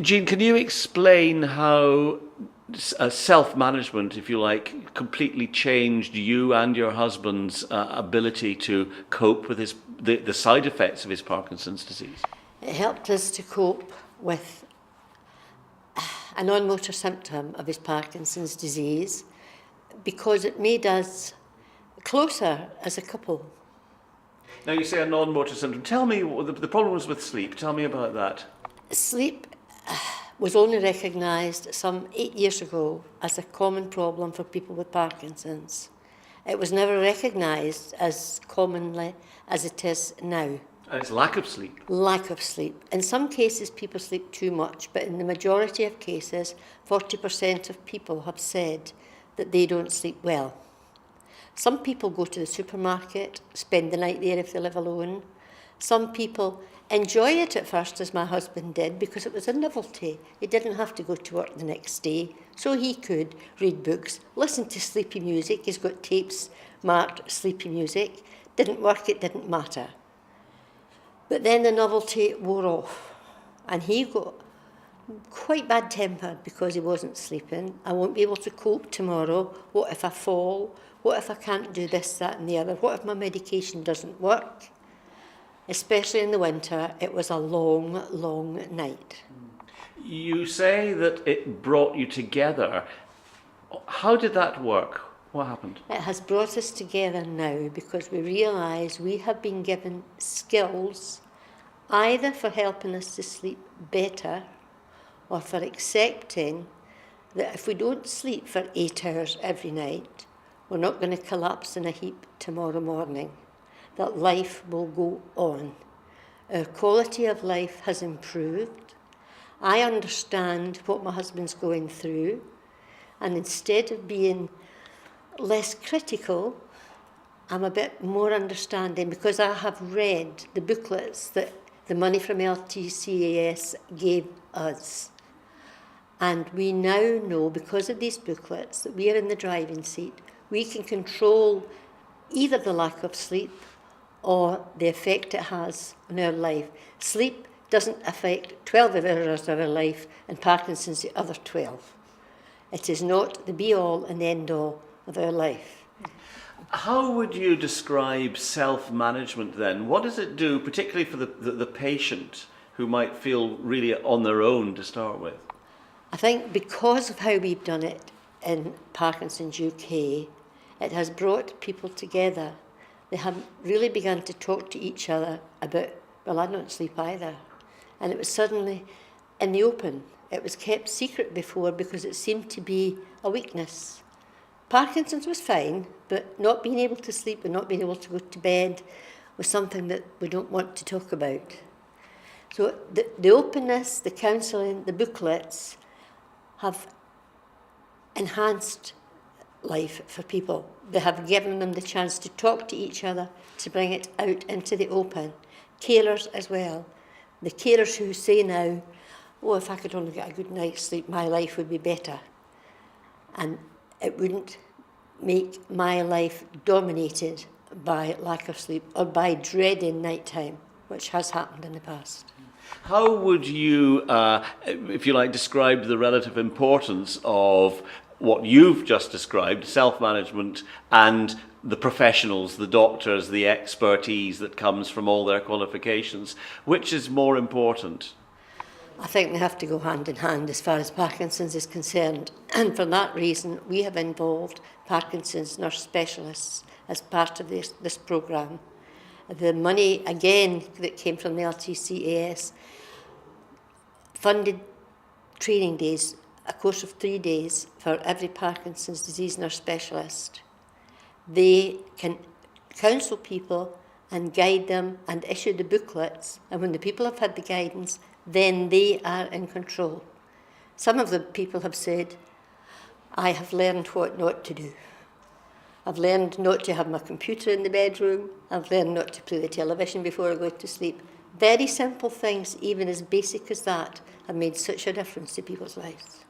Jean, can you explain how self-management, if you like, completely changed you and your husband's ability to cope with the side effects of his Parkinson's disease? It helped us to cope with a non-motor symptom of his Parkinson's disease because it made us closer as a couple. Now, you say a non-motor symptom. Tell me, the problem was with sleep. Tell me about that. Sleep was only recognised some 8 years ago as a common problem for people with Parkinson's. It was never recognised as commonly as it is now. And it's lack of sleep. Lack of sleep. In some cases, people sleep too much, but in the majority of cases, 40% of people have said that they don't sleep well. Some people go to the supermarket, spend the night there if they live alone. Some people enjoy it at first, as my husband did, because it was a novelty. He didn't have to go to work the next day, so he could read books, listen to sleepy music. He's got tapes marked sleepy music. Didn't work, it didn't matter. But then the novelty wore off, and he got quite bad-tempered because he wasn't sleeping. I won't be able to cope tomorrow. What if I fall? What if I can't do this, that and the other? What if my medication doesn't work? Especially in the winter, it was a long, long night. You say that it brought you together. How did that work? What happened? It has brought us together now because we realise we have been given skills either for helping us to sleep better or for accepting that if we don't sleep for 8 hours every night, we're not going to collapse in a heap tomorrow morning, that life will go on. Our quality of life has improved. I understand what my husband's going through, and instead of being less critical, I'm a bit more understanding because I have read the booklets that the money from LTCAS gave us. And we now know, because of these booklets, that we are in the driving seat. We can control either the lack of sleep or the effect it has on our life. Sleep doesn't affect 12 hours of our life and Parkinson's the other 12. It is not the be-all and end-all of our life. How would you describe self-management then? What does it do, particularly for the patient who might feel really on their own to start with? I think because of how we've done it in Parkinson's UK, it has brought people together. They have really begun to talk to each other about, well, I don't sleep either. And it was suddenly in the open. It was kept secret before because it seemed to be a weakness. Parkinson's was fine, but not being able to sleep and not being able to go to bed was something that we don't want to talk about. So the openness, the counselling, the booklets have enhanced life for people. They have given them the chance to talk to each other, to bring it out into the open. Carers as well. The carers who say now, oh, if I could only get a good night's sleep, my life would be better. And it wouldn't make my life dominated by lack of sleep or by dreading nighttime, which has happened in the past. How would you, if you like, describe the relative importance of what you've just described, self-management, and the professionals, the doctors, the expertise that comes from all their qualifications? Which is more important? I think they have to go hand in hand as far as Parkinson's is concerned. And for that reason, we have involved Parkinson's nurse specialists as part of this programme. The money, again, that came from the LTCAS, funded training days, a course of 3 days for every Parkinson's disease nurse specialist. They can counsel people and guide them and issue the booklets, and when the people have had the guidance, then they are in control. Some of the people have said, I have learned what not to do. I've learned not to have my computer in the bedroom. I've learned not to play the television before I go to sleep. Very simple things, even as basic as that, have made such a difference to people's lives.